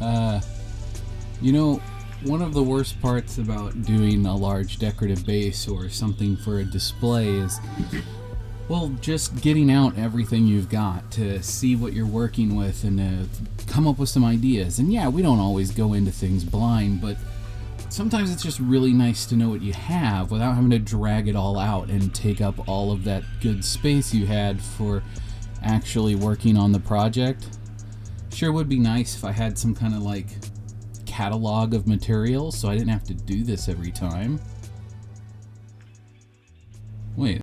uh, you know, one of the worst parts about doing a large decorative base or something for a display is, well, just getting out everything you've got to see what you're working with and to come up with some ideas. And yeah, we don't always go into things blind, but sometimes it's just really nice to know what you have without having to drag it all out and take up all of that good space you had for actually working on the project. Sure would be nice if I had some kind of like catalog of materials so I didn't have to do this every time. Wait.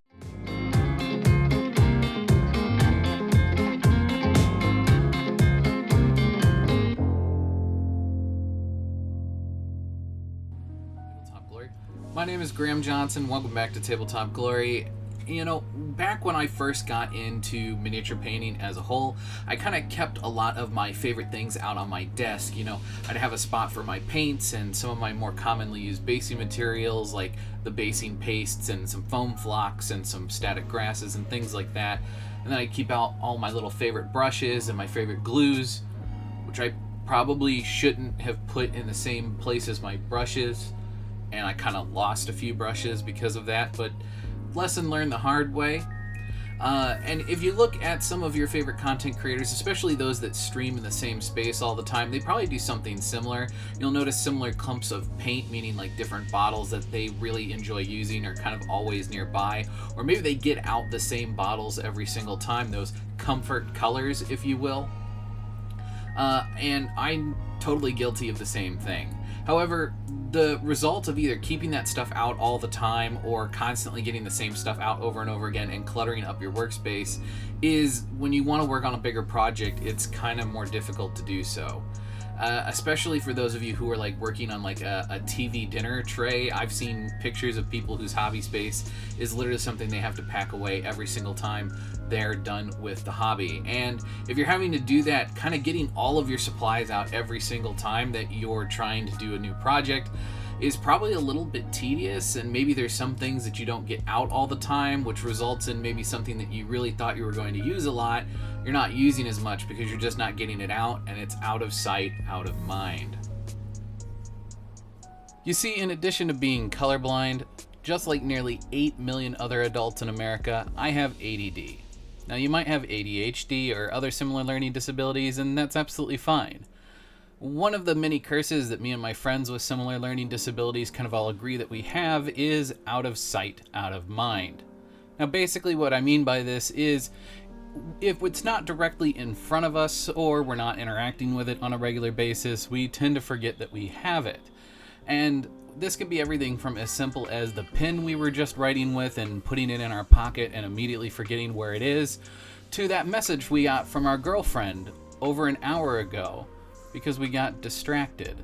Tabletop Glory. My name is Graham Johnson. Welcome back to Tabletop Glory. You know, back when I first got into miniature painting as a whole, I kind of kept a lot of my favorite things out on my desk. You know, I'd have a spot for my paints and some of my more commonly used basing materials like the basing pastes and some foam flocks and some static grasses and things like that. And then I'd keep out all my little favorite brushes and my favorite glues, which I probably shouldn't have put in the same place as my brushes. And I kind of lost a few brushes because of that, but lesson learned the hard way. And if you look at some of your favorite content creators, especially those that stream in the same space all the time, they probably do something similar. You'll notice similar clumps of paint, meaning like different bottles that they really enjoy using are kind of always nearby. Or maybe they get out the same bottles every single time, those comfort colors, if you will. And I'm totally guilty of the same thing. However, the result of either keeping that stuff out all the time or constantly getting the same stuff out over and over again and cluttering up your workspace is when you want to work on a bigger project, it's kind of more difficult to do so. Especially for those of you who are like working on like a TV dinner tray. I've seen pictures of people whose hobby space is literally something they have to pack away every single time they're done with the hobby. And if you're having to do that, kind of getting all of your supplies out every single time that you're trying to do a new project is probably a little bit tedious, and maybe there's some things that you don't get out all the time, which results in maybe something that you really thought you were going to use a lot, you're not using as much because you're just not getting it out, and it's out of sight, out of mind. You see, in addition to being colorblind, just like nearly 8 million other adults in America, I have ADD. Now, you might have ADHD or other similar learning disabilities, and that's absolutely fine. One of the many curses that me and my friends with similar learning disabilities kind of all agree that we have is out of sight, out of mind. Now, basically what I mean by this is if it's not directly in front of us or we're not interacting with it on a regular basis, we tend to forget that we have it. And this can be everything from as simple as the pen we were just writing with and putting it in our pocket and immediately forgetting where it is, to that message we got from our girlfriend over an hour ago because we got distracted.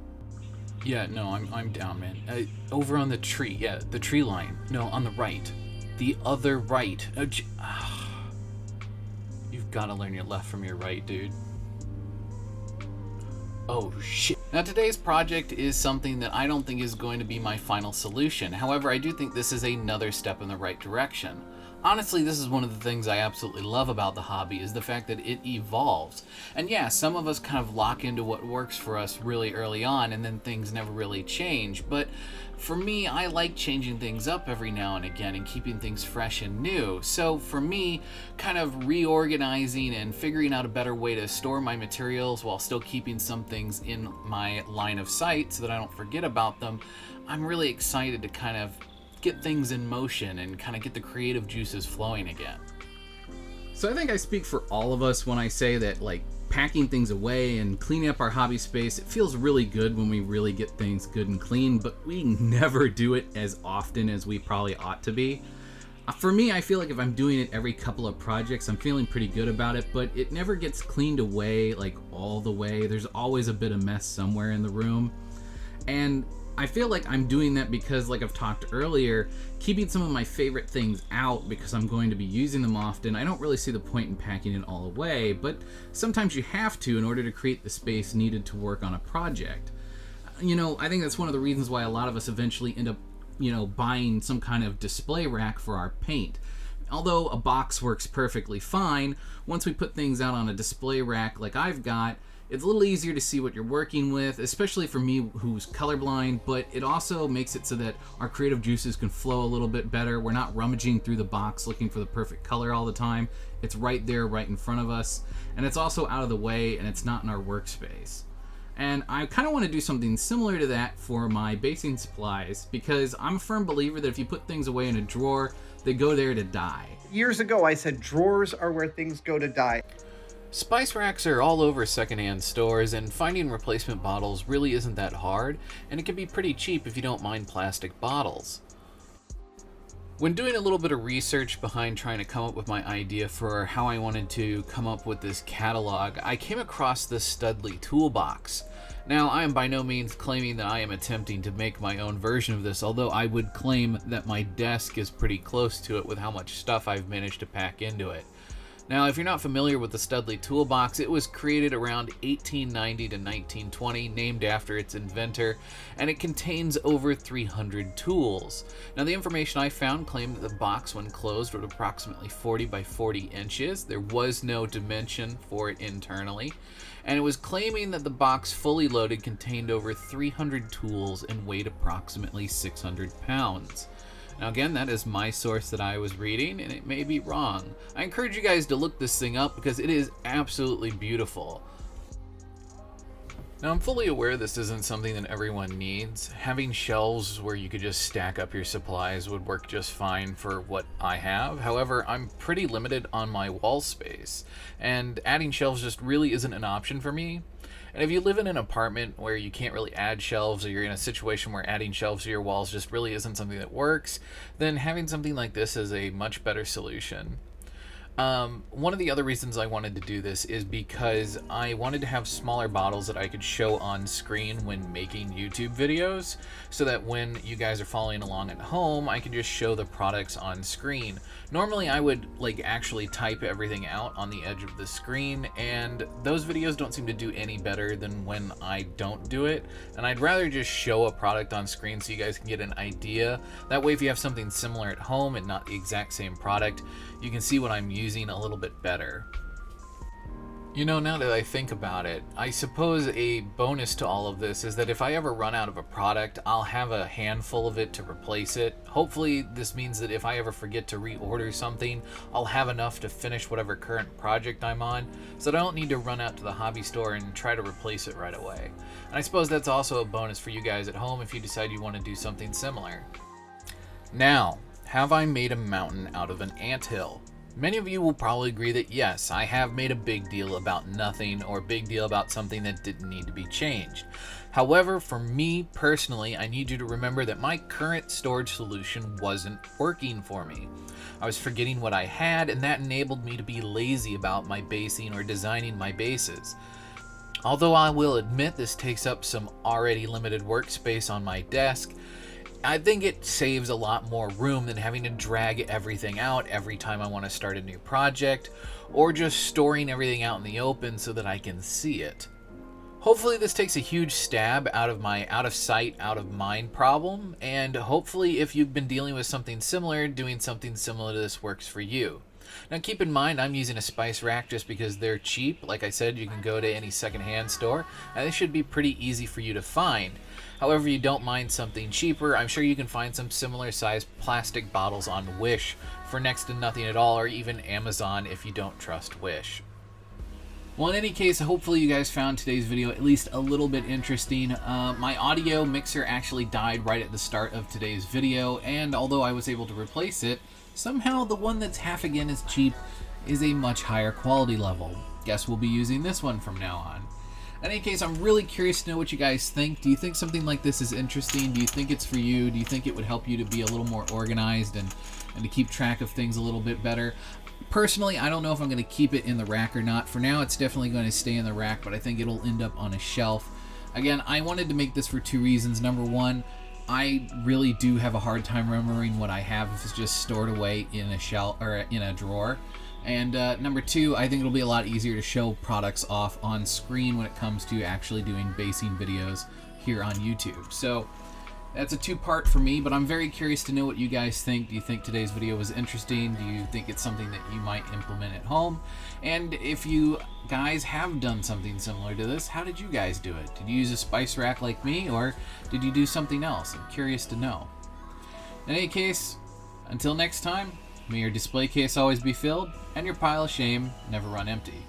Yeah, no, I'm down, man. Over on the tree, yeah, the tree line. No, on the right. The other right. You've got to learn your left from your right, dude. Oh, shit. Now, today's project is something that I don't think is going to be my final solution. However, I do think this is another step in the right direction. Honestly, this is one of the things I absolutely love about the hobby, is the fact that it evolves. And yeah, some of us kind of lock into what works for us really early on, and then things never really change. But for me, I like changing things up every now and again and keeping things fresh and new. So for me, kind of reorganizing and figuring out a better way to store my materials while still keeping some things in my line of sight so that I don't forget about them, I'm really excited to kind of get things in motion and kind of get the creative juices flowing again. So I think I speak for all of us when I say that, like, packing things away and cleaning up our hobby space, it feels really good when we really get things good and clean, but we never do it as often as we probably ought to be. For me, I feel like if I'm doing it every couple of projects, I'm feeling pretty good about it, but it never gets cleaned away, like, all the way. There's always a bit of mess somewhere in the room. And I feel like I'm doing that because, like I've talked earlier, keeping some of my favorite things out because I'm going to be using them often, I don't really see the point in packing it all away, but sometimes you have to in order to create the space needed to work on a project. You know, I think that's one of the reasons why a lot of us eventually end up, buying some kind of display rack for our paint. Although a box works perfectly fine, once we put things out on a display rack like I've got, It's a little easier to see what you're working with, especially for me who's colorblind, but it also makes it so that our creative juices can flow a little bit better. We're not rummaging through the box looking for the perfect color all the time. It's right there, right in front of us, and it's also out of the way, and it's not in our workspace. And I kind of want to do something similar to that for my basing supplies, because I'm a firm believer that if you put things away in a drawer, they go there to die. Years ago, I said drawers are where things go to die. Spice racks are all over secondhand stores, and finding replacement bottles really isn't that hard, and it can be pretty cheap if you don't mind plastic bottles. When doing a little bit of research behind trying to come up with my idea for how I wanted to come up with this catalog, I came across this Studley toolbox. Now, I am by no means claiming that I am attempting to make my own version of this, although I would claim that my desk is pretty close to it with how much stuff I've managed to pack into it. Now, if you're not familiar with the Studley toolbox, it was created around 1890 to 1920, named after its inventor, and it contains over 300 tools. Now, the information I found claimed that the box, when closed, was approximately 40 by 40 inches. There was no dimension for it internally, and it was claiming that the box fully loaded contained over 300 tools and weighed approximately 600 pounds. Now again, that is my source that I was reading, and it may be wrong. I encourage you guys to look this thing up because it is absolutely beautiful. Now, I'm fully aware this isn't something that everyone needs. Having shelves where you could just stack up your supplies would work just fine for what I have. However, I'm pretty limited on my wall space, and adding shelves just really isn't an option for me. And if you live in an apartment where you can't really add shelves, or you're in a situation where adding shelves to your walls just really isn't something that works, then having something like this is a much better solution. One of the other reasons I wanted to do this is because I wanted to have smaller bottles that I could show on screen when making YouTube videos, so that when you guys are following along at home, I can just show the products on screen. Normally I would actually type everything out on the edge of the screen, and those videos don't seem to do any better than when I don't do it, and I'd rather just show a product on screen so you guys can get an idea. That way, if you have something similar at home and not the exact same product, you can see what I'm using a little bit better. You know, now that I think about it, I suppose a bonus to all of this is that if I ever run out of a product, I'll have a handful of it to replace it. Hopefully this means that if I ever forget to reorder something, I'll have enough to finish whatever current project I'm on, so that I don't need to run out to the hobby store and try to replace it right away. And I suppose that's also a bonus for you guys at home if you decide you want to do something similar. Now, have I made a mountain out of an anthill? Many of you will probably agree that yes, I have made a big deal about nothing, or a big deal about something that didn't need to be changed. However, for me personally, I need you to remember that my current storage solution wasn't working for me. I was forgetting what I had, and that enabled me to be lazy about my basing or designing my bases. Although I will admit this takes up some already limited workspace on my desk, I think it saves a lot more room than having to drag everything out every time I want to start a new project, or just storing everything out in the open so that I can see it. Hopefully this takes a huge stab out of my out of sight, out of mind problem, and hopefully if you've been dealing with something similar, doing something similar to this works for you. Now keep in mind, I'm using a spice rack just because they're cheap. Like I said, you can go to any secondhand store, and they should be pretty easy for you to find. However, you don't mind something cheaper, I'm sure you can find some similar sized plastic bottles on Wish for next to nothing at all, or even Amazon if you don't trust Wish. Well, in any case, hopefully you guys found today's video at least a little bit interesting. My audio mixer actually died right at the start of today's video, and although I was able to replace it, somehow the one that's half again as cheap is a much higher quality level. Guess we'll be using this one from now on. In any case, I'm really curious to know what you guys think. Do you think something like this is interesting? Do you think it's for you? Do you think it would help you to be a little more organized and to keep track of things a little bit better? Personally, I don't know if I'm going to keep it in the rack or not. For now, it's definitely going to stay in the rack, but I think it'll end up on a shelf. Again, I wanted to make this for two reasons. Number one, I really do have a hard time remembering what I have if it's just stored away in a shelf or in a drawer. And number two, I think it'll be a lot easier to show products off on screen when it comes to actually doing basing videos here on YouTube. So That's a two-part for me, but I'm very curious to know what you guys think. Do you think today's video was interesting? Do you think it's something that you might implement at home? And if you guys have done something similar to this, how did you guys do it? Did you use a spice rack like me, or did you do something else? I'm curious to know. In any case, until next time, may your display case always be filled and your pile of shame never run empty.